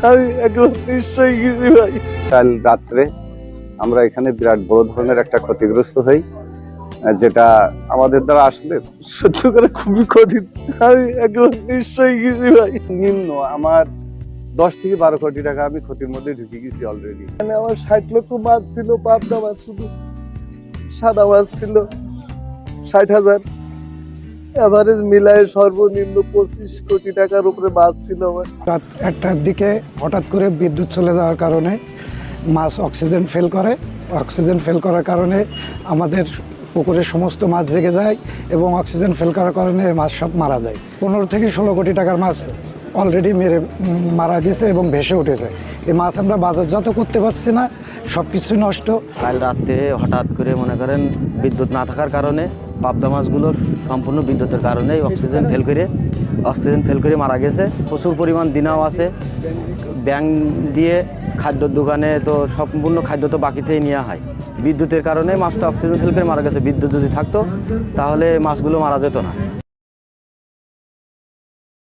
আমি একদম নিশ্চয়ই গেছি ভাই। কাল রাত্রে আমরা এখানে বিরাট বড় ধরনের একটা ক্ষতিগ্রস্ত হই, যেটা আমাদের দ্বারা আসলে সহ্য করা খুবই কঠিন। আমি একদম নিশ্চয়ই গেছি ভাই। নিম্ন আমার 10 থেকে 12 কোটি টাকা আমি ক্ষতির মধ্যে ঢুকে গেছি অলরেডি। মানে আমার 60 লক্ষ মাছ ছিল, পাবদা মাছ, শুধু সাদা মাছ ছিল 60,000। এভারেজ মিলায় সর্বনিম্ন 25 কোটি টাকার উপরে মাছ ছিল আমার। রাত 1টার দিকে হঠাৎ করে বিদ্যুৎ চলে যাওয়ার কারণে মাছ অক্সিজেন ফেল করে। অক্সিজেন ফেল করার কারণে আমাদের পুকুরের সমস্ত মাছ জেগে যায় এবং অক্সিজেন ফেল করার কারণে মাছ সব মারা যায়। 15 থেকে 16 কোটি টাকার মাছ অলরেডি মারা গেছে এবং ভেসে উঠেছে। এই মাছ আমরা বাজারজাত করতে পারছি না, সব কিছু নষ্ট। কাল রাত্রে হঠাৎ করে মনে করেন বিদ্যুৎ না থাকার কারণে পাবদা মাছগুলোর সম্পূর্ণ বিদ্যুতের কারণে অক্সিজেন ফেল করে মারা গেছে। প্রচুর পরিমাণ দিনাও আছে। ব্যাংক দিয়ে খাদ্যর দোকানে তো সম্পূর্ণ খাদ্য তো বাকিতেই নেওয়া হয়। বিদ্যুতের কারণে মাছটা অক্সিজেন ফেল করে মারা গেছে। বিদ্যুৎ যদি থাকতো তাহলে মাছগুলো মারা যেত না।